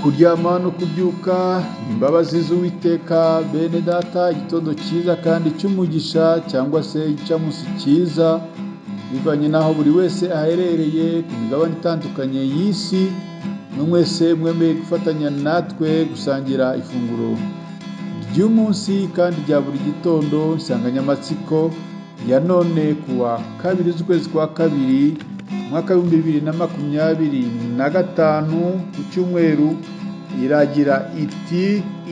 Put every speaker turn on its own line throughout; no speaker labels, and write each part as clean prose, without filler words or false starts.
kuryama no kubyuka, imbabazi z'Uwiteka bene data, igitondo cyiza kandi cy'umugisha cyangwa se igicamunsi cyiza, bivanye n'aho buri wese aherereye ku migabane itandukanye y'isi, mwese mwemeye gufatanya natwe gusangira ifunguro ry'umunsi kandi rya buri gitondo. Insanganyamatsiko ya none kuwa kabiri z'ukwezi kwa kabiri umwaka w'2025 ku cyumweru iragira iti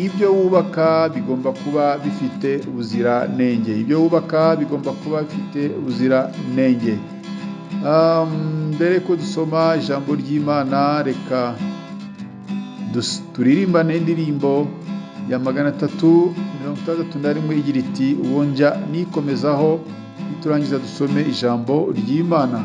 ibyo wubaka bigomba kuba bifite ubuziranenge. Ibyo wubaka bigomba kuba bifite ubuziranenge. Mbere ko dusoma ijambo ry'Imana, reka turirimbane indirimbo ya 361 igira iti uwo njya nikomezaho. Niturangiza dusome ijambo ry'Imana.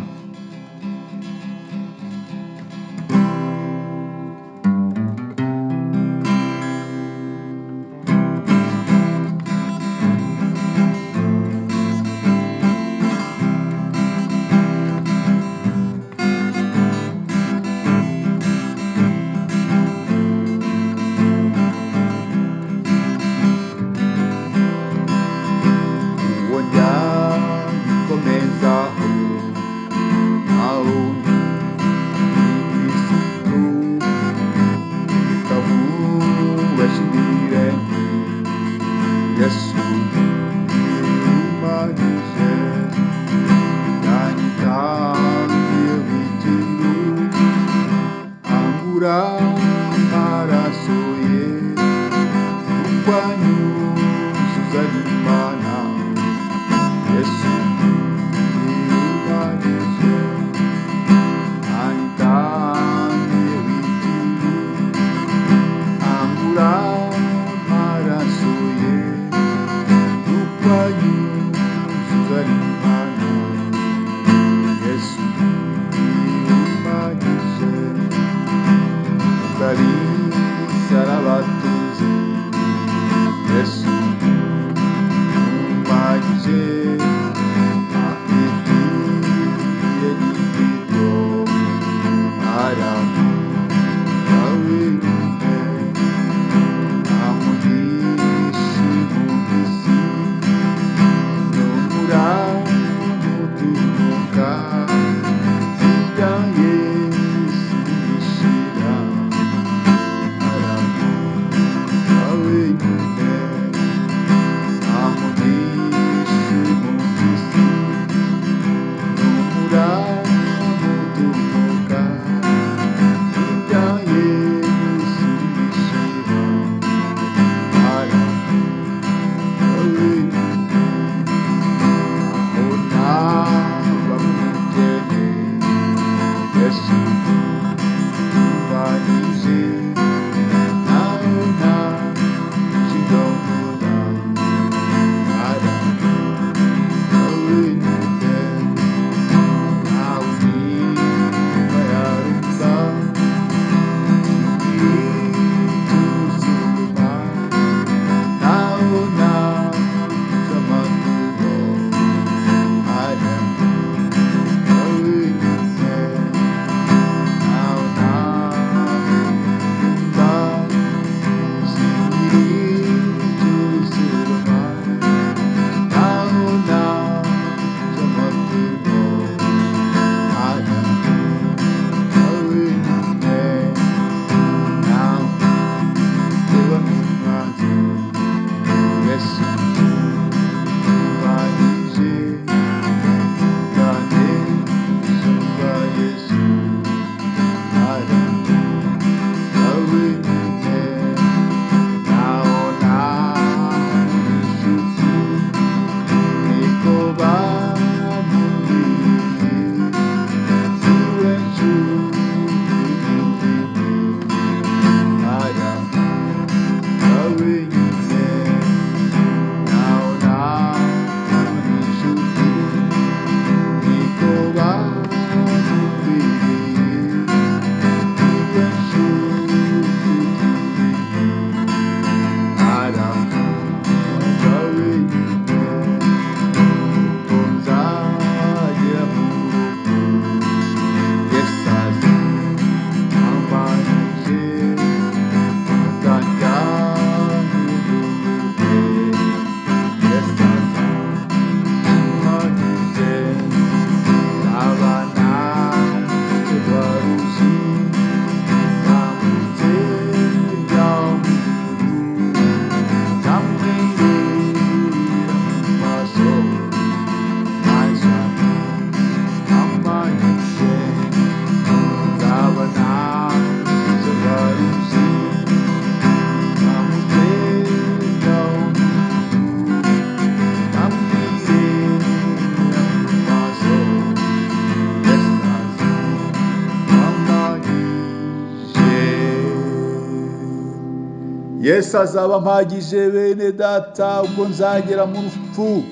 Yesu azaba mpagije bene data ubwo nzagera mu rupfu.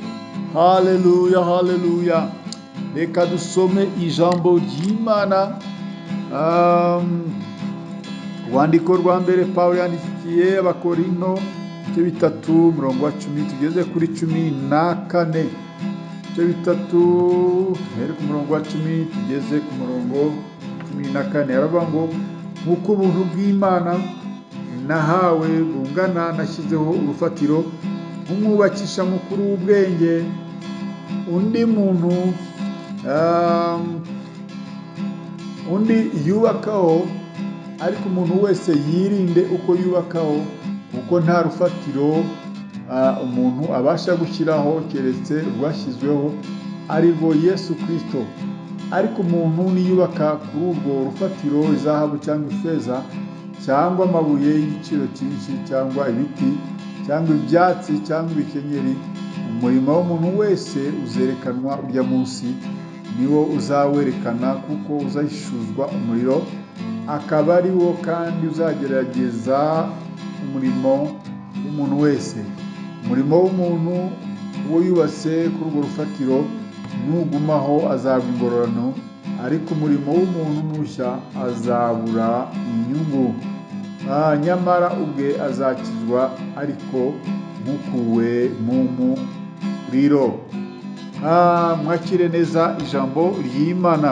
Haleluya, haleluya. Reka dusome ijambo ry'Imana. Urwandiko rwa mbere Pawulo yandikiye Abakorinto, ibice 3 umurongo wa 10 tugeze kuri 14. Ibice 3 duhere ku murongo wa 10 tugeze ku murongo 14. Aravuga ngo nk'uko ubuntu bw'Imana nahawe bungana, nashyizeho urufatiro nk'umwubakisha mukuru w'ubwenge. Undi yubakaho, ariko umuntu wese yirinde uko yubakaho, kuko nta rufatiro umuntu abasha gushyiraho keretse rwashyizweho, ari rwo Yesu Kristo. Ariko umuntu niyubaka kuri urwo rufatiro izahabu cyangwa ifeza cyangwa amabuye y'igiciro cyinshi cyangwa ibiti cyangwa ibyatsi cyangwa ibikenyeri, umurimo w'umuntu wese uzerekanwa urya munsi, niwo uzawerekana, kuko uzahishuzwa umuriro, akaba ari wo kandi uzagerageza umurimo w'umuntu wese. Umurimo w'umuntu uwo yubatse kuri urwo rufatiro nugumaho azabwa ingororano, ariko umurimo w'umuntu nushya azabura inyungu. Nyamara ubwe azakizwa, ariko nkukuwe mu muriro. Mwakire neza ijambo ry'Imana.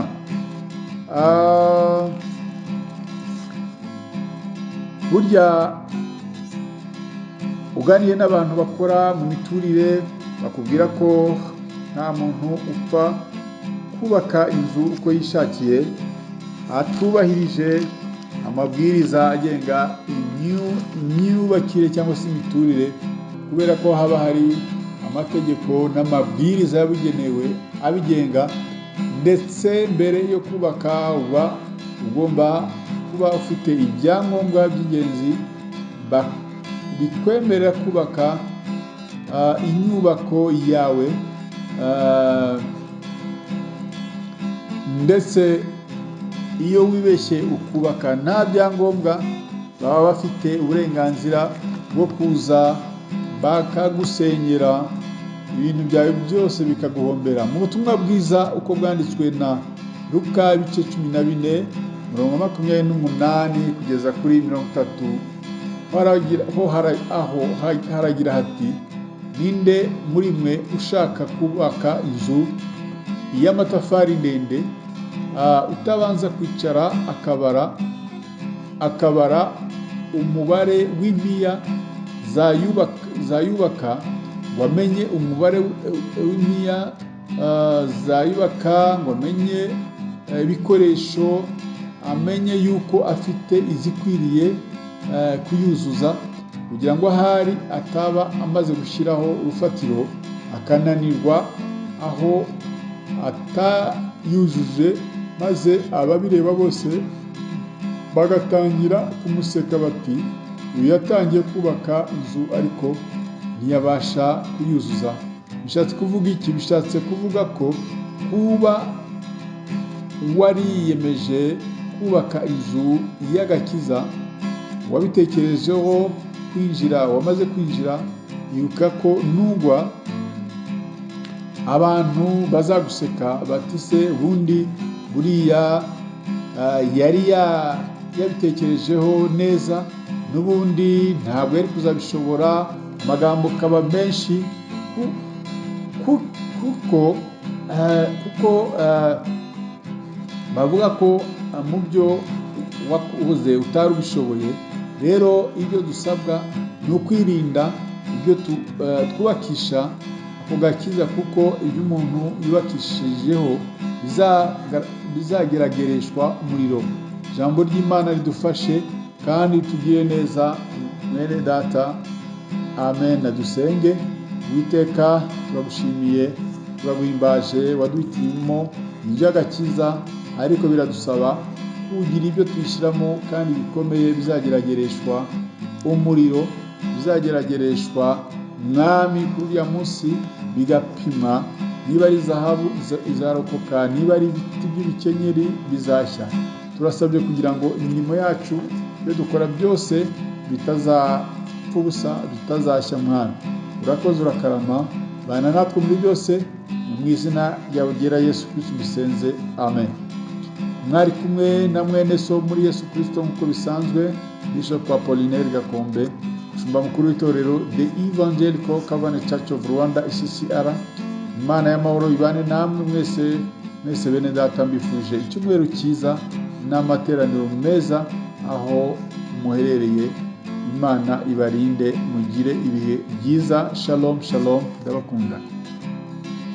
Burya uganiye n'abantu bakora mu miturire bakubwira ko nta muntu upfa kubaka inzu uko yishakiye atubahirije amabwiriza agenga imyubakire cyangwa se imiturire, kubera ko haba hari amategeko n'amabwiriza yabugenewe abigenga, ndetse mbere yo kubaka uba ugomba kuba ufite ibyangombwa by'ingenzi bikwemerera kubaka inyubako yawe, ndetse iyo wibeshye ukubaka nta byangombwa, baba bafite uburenganzira bwo kuza bakagusenyera ibintu byawe byose bikaguhombera. Mu butumwa bwiza uko bwanditswe na Luka ibice 14 umurongo 28 kugeza kuri 30, haragira hati: ninde muri mwe ushaka kubaka inzu y'amatafari ndende, utabanza kwicara akabara umubare w'impiya zayubaka, ngo amenye umubare w'impiya zayubaka, ngo amenye ibikoresho, amenye yuko afite izikwiriye kuyuzuza, kugira ngo ahari ataba amaze gushyiraho urufatiro akananirwa aho atayujuje, maze ababireba bose bagatangira kumuseka bati: uyu yatangiye kubaka inzu ariko ntiyabasha kuyuzuza. Bishatse kuvuga iki? Bishatse kuvuga ko kuba wariyemeje kubaka inzu y'agakiza, wabitekerejeho wamaze kwinjira, yibuka ko nugwa abantu bazaguseka bati se ubundi buriya yari yabitekerejeho neza, n'ubundi ntabwo yari kuzabishobora, amagambo kaba menshi, kuko bavuga ko mu byo wakoze utari ubishoboye. Rero ibyo dusabwa ni ukwirinda ibyo twubakisha ako gakiza, kuko ibyo umuntu yubakishijeho bizageragereshwa umuriro. Ijambo ry'Imana ridufashe kandi tugire neza, mwene data. Amen. Dusenge. Uwiteka, turagushimiye, turaguhimbaje, waduhitiyemo iby'agakiza, ariko biradusaba kugira ibyo twishyiramo kandi bikomeye, bizageragereshwa umuriro, bizageragereshwa mwami kuri uriya munsi, bigapimwa. Niba ari zahabu izarokoka, niba ari ibiti by'ibikenyeri bizashya. Turasabye kugira ngo imirimo yacu ibyo dukora byose gupfa ubusa rutazashya mwana. Urakoze urakarama, bana natwe muri byose, mu izina ryawe ryera Yesu Kristo dusenze, amen. Mwari kumwe na mwene so muri Yesu Kristo nk'uko bisanzwe, Bishop Apollinaire Gakombe, umushumba mukuru w'itorero The Evangelical Covenant Church of Rwanda ECCR. Imana y'amahoro ibane namwe mwese bene data, mbifuje icyumweru cyiza n'amateraniro meza aho muherereye. Imana ibarinde, mugire ibihe byiza. Shalom shalom, ndabakunda.